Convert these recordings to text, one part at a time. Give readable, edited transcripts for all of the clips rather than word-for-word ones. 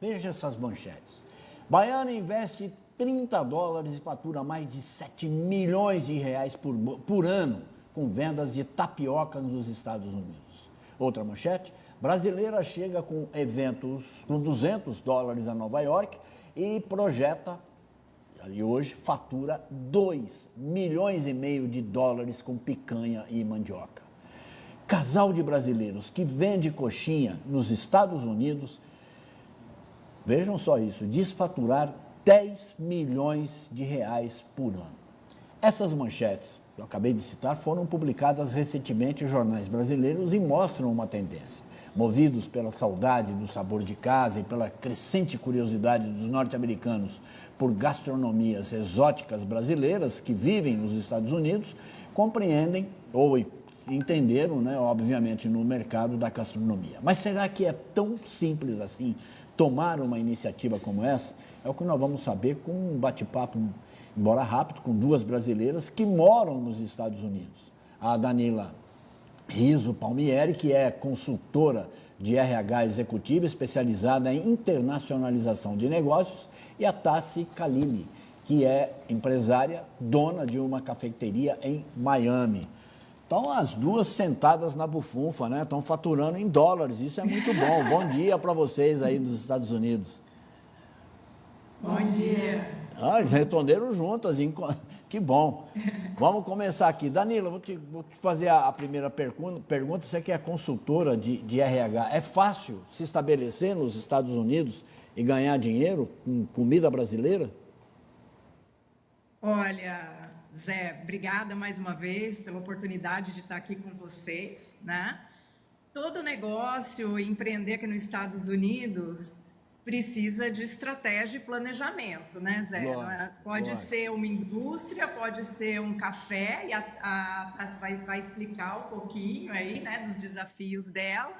Veja essas manchetes. Baiana investe $30 e fatura mais de 7 milhões de reais por ano com vendas de tapioca nos Estados Unidos. Outra manchete, brasileira chega com eventos com $200 a Nova York e projeta, e hoje fatura 2,5 milhões de dólares com picanha e mandioca. Casal de brasileiros que vende coxinha nos Estados Unidos, vejam só isso, diz faturar 10 milhões de reais por ano. Essas manchetes que eu acabei de citar foram publicadas recentemente em jornais brasileiros e mostram uma tendência. Movidos pela saudade do sabor de casa e pela crescente curiosidade dos norte-americanos por gastronomias exóticas brasileiras que vivem nos Estados Unidos, compreendem ou entenderam, né, obviamente, no mercado da gastronomia. Mas será que é tão simples assim tomar uma iniciativa como essa? É o que nós vamos saber com um bate-papo, embora rápido, com duas brasileiras que moram nos Estados Unidos. A Danila Riso Palmieri, que é consultora de RH executiva especializada em internacionalização de negócios, e a Tassi Khalili, que é empresária, dona de uma cafeteria em Miami. Estão as duas sentadas na bufunfa, né? Estão faturando em dólares, isso é muito bom. Bom dia para vocês aí nos Estados Unidos. Bom dia. Responderam juntas, que bom. Vamos começar aqui. Danila, vou te fazer a primeira pergunta. Você que é consultora de RH, é fácil se estabelecer nos Estados Unidos e ganhar dinheiro com comida brasileira? Olha, Zé, obrigada mais uma vez pela oportunidade de estar aqui com vocês, né? Todo negócio, empreender aqui nos Estados Unidos precisa de estratégia e planejamento, né, Zé? Pode ser uma indústria, pode ser um café, e a vai explicar um pouquinho aí, né, dos desafios dela,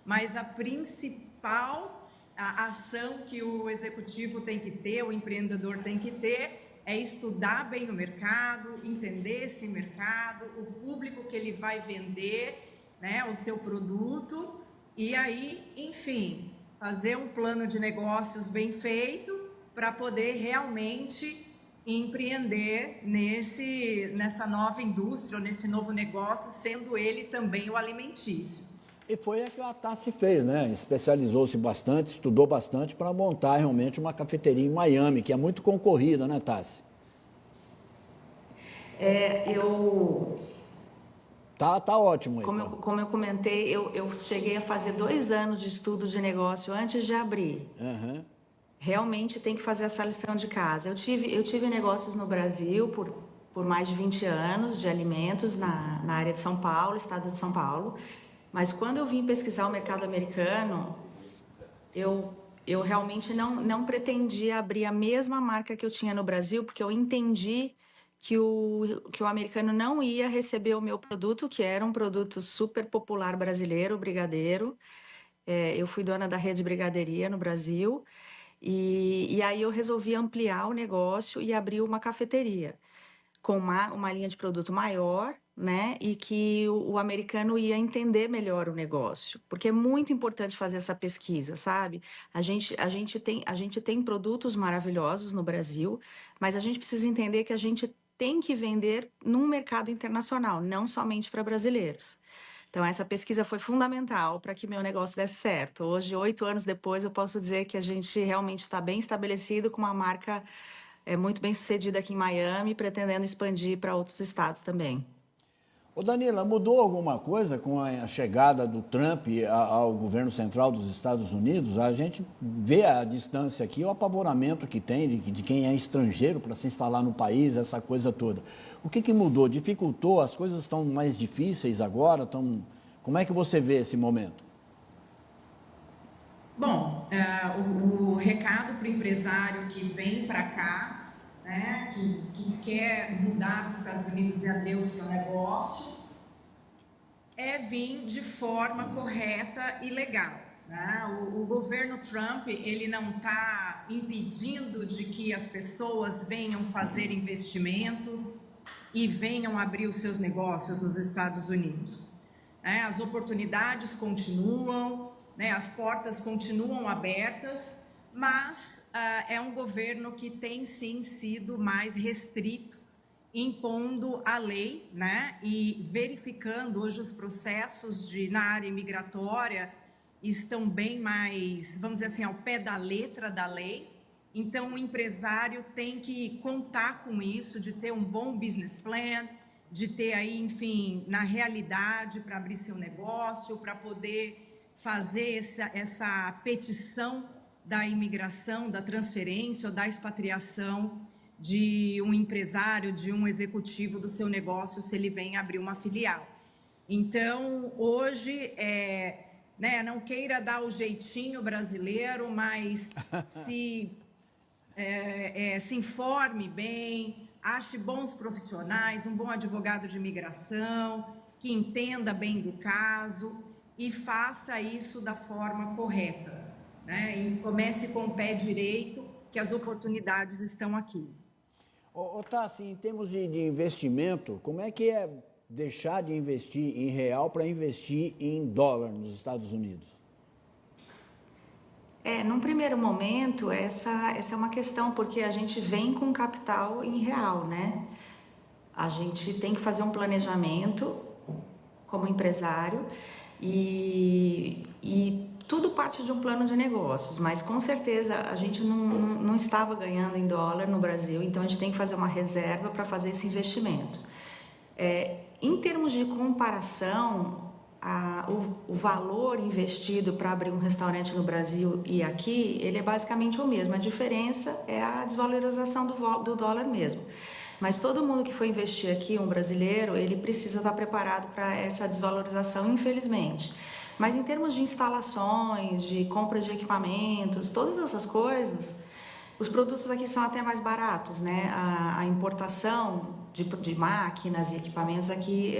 mas a principal ação que o executivo tem que ter, o empreendedor tem que ter, é estudar bem o mercado, entender esse mercado, o público que ele vai vender, né, o seu produto, e aí, enfim, fazer um plano de negócios bem feito para poder realmente empreender nessa nova indústria, ou nesse novo negócio, sendo ele também o alimentício. E foi a que a Tassi fez, né? Especializou-se bastante, estudou bastante para montar realmente uma cafeteria em Miami, que é muito concorrida, né, Tassi? Tá ótimo aí. Como eu comentei, eu cheguei a fazer 2 anos de estudo de negócio antes de abrir. Uhum. Realmente tem que fazer essa lição de casa. Eu tive negócios no Brasil por mais de 20 anos de alimentos na área de São Paulo, estado de São Paulo. Mas quando eu vim pesquisar o mercado americano, eu realmente não pretendia abrir a mesma marca que eu tinha no Brasil, porque eu entendi que o americano não ia receber o meu produto, que era um produto super popular brasileiro, o brigadeiro. Eu fui dona da rede Brigadeiria no Brasil, e aí eu resolvi ampliar o negócio e abrir uma cafeteria com uma linha de produto maior, né? E que o americano ia entender melhor o negócio, porque é muito importante fazer essa pesquisa, sabe? A gente tem produtos maravilhosos no Brasil, mas a gente precisa entender que a gente tem que vender num mercado internacional, não somente para brasileiros. Então, essa pesquisa foi fundamental para que meu negócio desse certo. Hoje, 8 anos depois, eu posso dizer que a gente realmente está bem estabelecido com uma marca muito bem sucedida aqui em Miami, pretendendo expandir para outros estados também. Ô Danila, mudou alguma coisa com a chegada do Trump ao governo central dos Estados Unidos? A gente vê à distância aqui o apavoramento que tem de quem é estrangeiro para se instalar no país, essa coisa toda. O que mudou? Dificultou? As coisas estão mais difíceis agora? Como é que você vê esse momento? Bom, o recado para o empresário que vem para cá, né, que quer mudar dos Estados Unidos e abrir o seu negócio, é vir de forma correta e legal. Né? O governo Trump, ele não está impedindo de que as pessoas venham fazer investimentos e venham abrir os seus negócios nos Estados Unidos. As oportunidades continuam, né? As portas continuam abertas, mas é um governo que tem sim sido mais restrito, impondo a lei, né, e verificando hoje os processos na área migratória estão bem mais, vamos dizer assim, ao pé da letra da lei. Então, o empresário tem que contar com isso, de ter um bom business plan, de ter aí, enfim, na realidade, para abrir seu negócio, para poder fazer essa petição da imigração, da transferência ou da expatriação de um empresário, de um executivo do seu negócio, se ele vem abrir uma filial. Então, hoje, né, não queira dar o jeitinho brasileiro, mas se informe bem, ache bons profissionais, um bom advogado de imigração, que entenda bem do caso e faça isso da forma correta, né? E comece com o pé direito, que as oportunidades estão aqui. Tassi, em termos de investimento, como é que é deixar de investir em real para investir em dólar nos Estados Unidos? Num primeiro momento, essa é uma questão, porque a gente vem com capital em real, né? A gente tem que fazer um planejamento como empresário e tudo parte de um plano de negócios, mas com certeza a gente não estava ganhando em dólar no Brasil, então a gente tem que fazer uma reserva para fazer esse investimento. Em termos de comparação, o valor investido para abrir um restaurante no Brasil e aqui, ele é basicamente o mesmo. A diferença é a desvalorização do dólar mesmo. Mas todo mundo que for investir aqui, um brasileiro, ele precisa estar preparado para essa desvalorização, infelizmente. Mas em termos de instalações, de compra de equipamentos, todas essas coisas, os produtos aqui são até mais baratos, né? A importação de máquinas e equipamentos aqui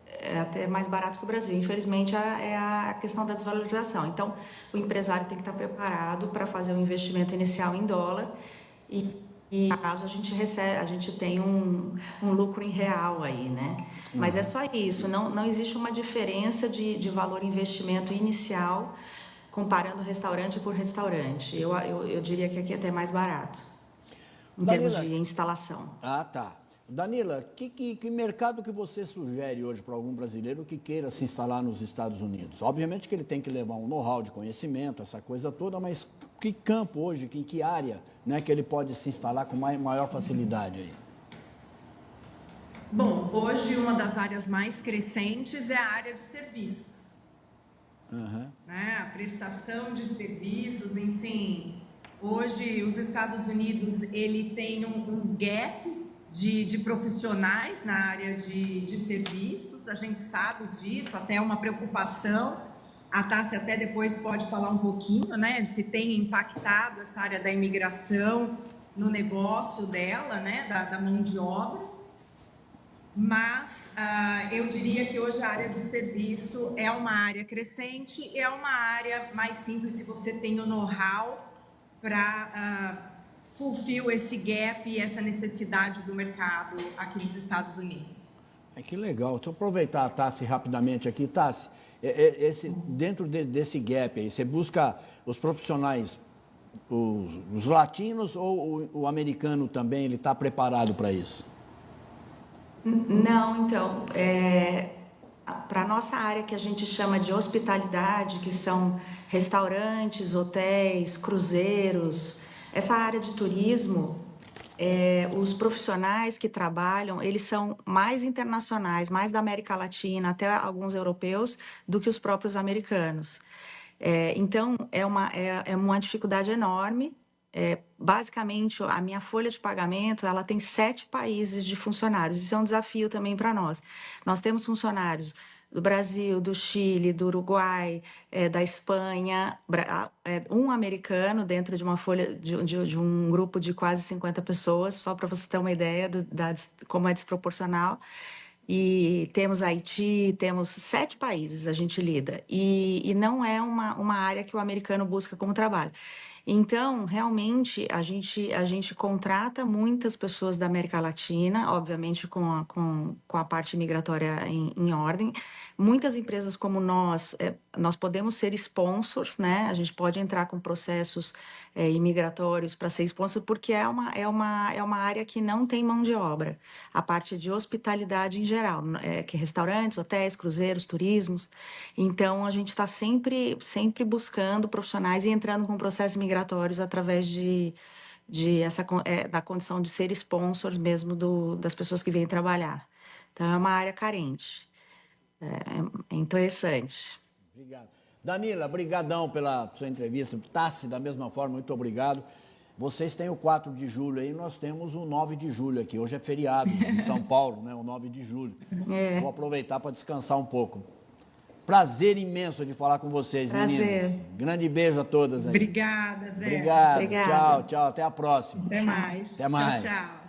é até mais barato que o Brasil. Infelizmente, é a questão da desvalorização. Então, o empresário tem que estar preparado para fazer um investimento inicial em dólar e caso a gente tem um lucro em real aí, né? Mas é só isso, não existe uma diferença de valor investimento inicial comparando restaurante por restaurante. Eu diria que aqui é até mais barato, em termos de instalação. Ah, tá. Danila, que mercado que você sugere hoje para algum brasileiro que queira se instalar nos Estados Unidos? Obviamente que ele tem que levar um know-how de conhecimento, essa coisa toda, mas que campo hoje, em que área, né, que ele pode se instalar com maior facilidade aí? Bom, hoje uma das áreas mais crescentes é a área de serviços. Né? A prestação de serviços, enfim. Hoje os Estados Unidos ele tem um gap de profissionais na área de serviços, a gente sabe disso, até uma preocupação. A Tassi até depois pode falar um pouquinho, né, se tem impactado essa área da imigração no negócio dela, né, da mão de obra. Mas eu diria que hoje a área de serviço é uma área crescente e é uma área mais simples se você tem o know-how para fulfill esse gap e essa necessidade do mercado aqui nos Estados Unidos. Que legal. Deixa eu aproveitar a Tassi rapidamente aqui. Tassi, dentro desse gap aí, você busca os profissionais, os latinos ou o americano também, ele está preparado para isso? Não, então, para a nossa área que a gente chama de hospitalidade, que são restaurantes, hotéis, cruzeiros, essa área de turismo, os profissionais que trabalham, eles são mais internacionais, mais da América Latina, até alguns europeus, do que os próprios americanos. Então, é uma dificuldade enorme. Basicamente, a minha folha de pagamento, ela tem 7 países de funcionários. Isso é um desafio também para nós. Nós temos funcionários do Brasil, do Chile, do Uruguai, da Espanha, um americano dentro de uma folha de um grupo de quase 50 pessoas, só para você ter uma ideia como é desproporcional. E temos Haiti, temos 7 países a gente lida. E não é uma área que o americano busca como trabalho. Então, realmente, a gente contrata muitas pessoas da América Latina, obviamente com a parte migratória em ordem. Muitas empresas como nós podemos ser sponsors, né? A gente pode entrar com processos imigratórios para ser sponsor, porque é uma área que não tem mão de obra. A parte de hospitalidade em geral, que é restaurantes, hotéis, cruzeiros, turismos. Então, a gente está sempre buscando profissionais e entrando com processos migratórios através da condição de ser sponsors mesmo das pessoas que vêm trabalhar. Então, é uma área carente. É interessante. Obrigado. Danila, brigadão pela sua entrevista. Tassi, da mesma forma, muito obrigado. Vocês têm o 4 de julho aí, nós temos o 9 de julho aqui. Hoje é feriado em São Paulo, né? O 9 de julho. Vou aproveitar para descansar um pouco. Prazer imenso de falar com vocês, meninas. Grande beijo a todas aí. Obrigada, Zé. Obrigado. Tchau, tchau. Até a próxima. Até mais. Até mais. Tchau, tchau.